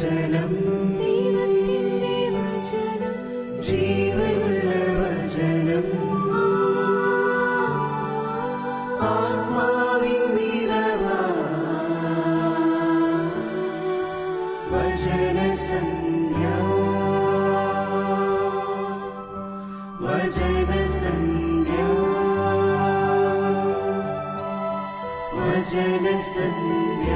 വചനം, ദൈവത്തിന്റെ വചനം, ജീവനുള്ള വചനം, ആത്മാവിൻ നിറവാ വചനസന്ധ്യ, വചനസന്ധ്യ, വചനസന്ധ്യ.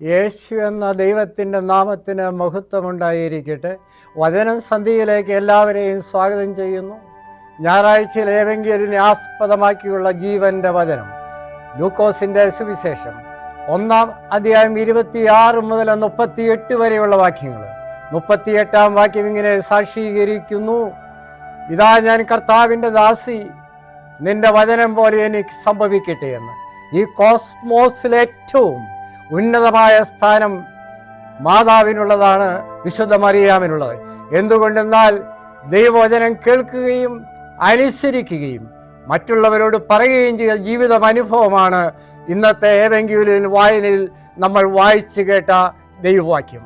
യേശു എന്ന ദൈവത്തിൻ്റെ നാമത്തിന് മഹത്വമുണ്ടായിരിക്കട്ടെ. വചനം സന്ധ്യയിലേക്ക് എല്ലാവരെയും സ്വാഗതം ചെയ്യുന്നു. ഞായറാഴ്ചയിൽ ഏവെങ്കിലിനെ ആസ്പദമാക്കിയുള്ള ജീവൻ്റെ വചനം, ലൂക്കോസിൻ്റെ സുവിശേഷം 1-ാം അധ്യായം 26 മുതൽ 38 വരെയുള്ള വാക്യങ്ങൾ. 38-ാം വാക്യം ഇങ്ങനെ സാക്ഷീകരിക്കുന്നു: ഇതാ ഞാൻ കർത്താവിൻ്റെ ദാസി, നിന്റെ വചനം പോലെ എനിക്ക് സംഭവിക്കട്ടെ എന്ന്. ഈ കോസ്മോസിലെ ഏറ്റവും ഉന്നതമായ സ്ഥാനം മാതാവിനുള്ളതാണ്, വിശുദ്ധ മറിയാമിനുള്ളത്. എന്തുകൊണ്ടെന്നാൽ ദൈവവചനം കേൾക്കുകയും അനുസരിക്കുകയും മറ്റുള്ളവരോട് പറയുകയും ചെയ്ത ജീവിതം അനുഭവമാണ് ഇന്നത്തെ ഏവെങ്കിലും വായനയിൽ നമ്മൾ വായിച്ചു കേട്ട ദൈവവാക്യം.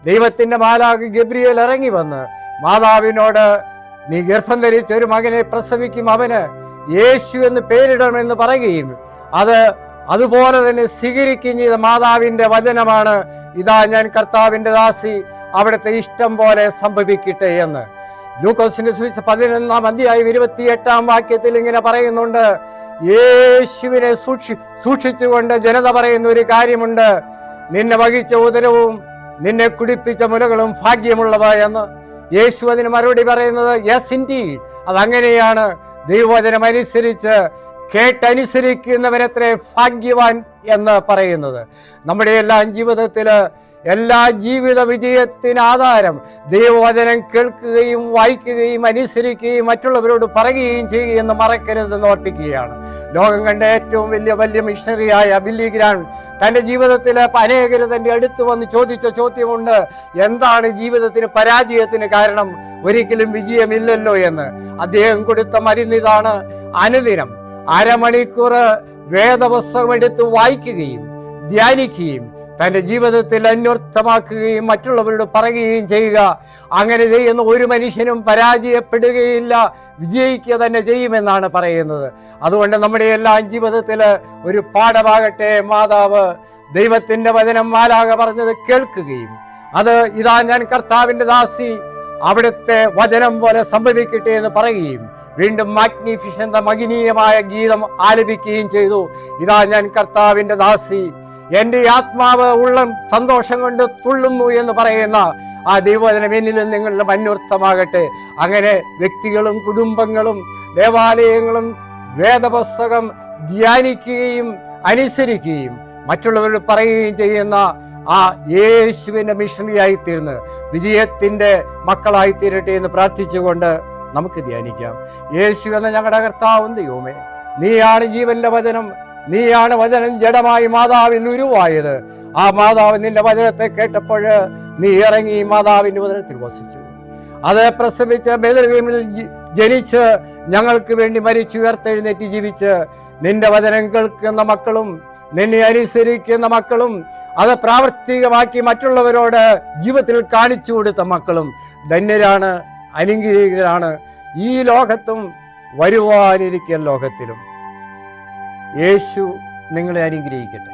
ദൈവത്തിൻ്റെ മാലാഖ ഗബ്രിയേൽ ഇറങ്ങി വന്ന് മാതാവിനോട്, നീ ഗർഭം ധരിച്ച ഒരു മകനെ പ്രസവിക്കും, അവന് യേശു എന്ന് പേരിടണമെന്ന് പറയുകയും അതുപോലെ തന്നെ സ്വീകരിക്കുകയും ചെയ്ത മാതാവിൻ്റെ വചനമാണ്, ഇതാ ഞാൻ കർത്താവിൻ്റെ ദാസി, അവിടുത്തെ ഇഷ്ടം പോലെ സംഭവിക്കട്ടെ എന്ന്. ലൂക്കോസിന്റെ സുവിശേഷം 11-ാം അധ്യായം 28-ാം വാക്യത്തിൽ ഇങ്ങനെ പറയുന്നുണ്ട്: യേശുവിനെ സൂക്ഷിച്ചുകൊണ്ട് ജനത പറയുന്ന ഒരു കാര്യമുണ്ട്, നിന്നെ വഹിച്ച ഉദരവും നിന്നെ കുടിപ്പിച്ച മുലകളും ഭാഗ്യമുള്ളവ എന്ന്. യേശു അതിന് മറുപടി പറയുന്നത്, യെസ് ഇൻഡീഡ്, അതങ്ങനെയാണ്. ദൈവവചനം അനുസരിച്ച് കേട്ടനുസരിക്കുന്നവനത്രേ ഭാഗ്യവാൻ എന്ന് പറയുന്നത്. നമ്മുടെ എല്ലാം ജീവിതത്തിൽ എല്ലാ ജീവിത വിജയത്തിന് ആധാരം ദൈവവചനം കേൾക്കുകയും വായിക്കുകയും അനുസരിക്കുകയും മറ്റുള്ളവരോട് പറയുകയും ചെയ്യുകയെന്ന് മറക്കരുതെന്ന് ഓർപ്പിക്കുകയാണ്. ലോകം കണ്ട ഏറ്റവും വലിയ മിഷണറിയായ ബില്ലി ഗ്രാം തൻ്റെ ജീവിതത്തിൽ അനേകർ തൻ്റെ അടുത്ത് വന്ന് ചോദിച്ച ചോദ്യമുണ്ട്: എന്താണ് ജീവിതത്തിന് പരാജയത്തിന് കാരണം? ഒരിക്കലും വിജയമില്ലല്ലോ എന്ന്. അദ്ദേഹം കൊടുത്ത മരുന്നിതാണ്: അനുദിനം അരമണിക്കൂർ വേദപുസ്തകം എടുത്ത് വായിക്കുകയും ധ്യാനിക്കുകയും തൻ്റെ ജീവിതത്തിൽ അന്വർത്ഥമാക്കുകയും മറ്റുള്ളവരോട് പറയുകയും ചെയ്യുക. അങ്ങനെ ചെയ്യുന്ന ഒരു മനുഷ്യനും പരാജയപ്പെടുകയില്ല, വിജയിക്കുക തന്നെ ചെയ്യുമെന്നാണ് പറയുന്നത്. അതുകൊണ്ട് നമ്മുടെ എല്ലാം ജീവിതത്തിൽ ഒരു പാഠമാകട്ടെ. മാതാവ് ദൈവത്തിൻ്റെ വചനം മാലാഖ പറഞ്ഞത് കേൾക്കുകയും ഇതാ ഞാൻ കർത്താവിൻ്റെ ദാസി, അവിടുത്തെ വചനം പോലെ സംഭവിക്കട്ടെ എന്ന് പറയുകയും വീണ്ടും മാഗ്നിഫിഷന്റ് മഹനീയമായ ഗീതം ആലപിക്കുകയും ചെയ്തു. ഇതാ ഞാൻ കർത്താവിൻ്റെ ദാസി, എൻ്റെ ആത്മാവ് ഉള്ളം സന്തോഷം കൊണ്ട് തുള്ളുന്നു എന്ന് പറയുന്ന ആ ദൈവവചനം എന്നിലും നിങ്ങളിലും അന്വർത്ഥമാകട്ടെ. അങ്ങനെ വ്യക്തികളും കുടുംബങ്ങളും ദേവാലയങ്ങളും വേദപുസ്തകം ധ്യാനിക്കുകയും അനുസരിക്കുകയും മറ്റുള്ളവരോട് പറയുകയും ചെയ്യുന്ന ആ യേശുവിൻ്റെ മിഷണറിയായിത്തീർന്ന് വിജയത്തിൻ്റെ മക്കളായിത്തീരട്ടെ എന്ന് പ്രാർത്ഥിച്ചുകൊണ്ട് നമുക്ക് ധ്യാനിക്കാം. യേശു എന്ന ഞങ്ങളുടെ കർത്താവും ദൈവമേ, നീയാണ് ജീവന്റെ വചനം, നീയാണ് വചനം ജഡമായി മാതാവിൽ ഉരുവായത്. ആ മാതാവ് നിന്റെ വചനത്തെ കേട്ടപ്പോൾ നീ ഇറങ്ങി മാതാവിൻ്റെ വചനത്തിൽ വസിച്ചു. അത് പ്രസവിച്ച് ബേത്ലഹേമിൽ ജനിച്ച് ഞങ്ങൾക്ക് വേണ്ടി മരിച്ചു ഉയർത്തെഴുന്നേറ്റ് ജീവിച്ച് നിന്റെ വചനം കേൾക്കുന്ന മക്കളും നിന്നെ അനുസരിക്കുന്ന മക്കളും അത് പ്രാവർത്തികമാക്കി മറ്റുള്ളവരോട് ജീവിതത്തിൽ കാണിച്ചു കൊടുത്ത മക്കളും ധന്യരാണ്, അനുഗ്രഹീതരാണ്. ഈ ലോകത്തും വരുവാനിരിക്കുന്ന ലോകത്തിലും യേശു നിങ്ങളെ അനുഗ്രഹിക്കട്ടെ.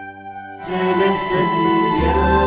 ജനസന്ധ്യ.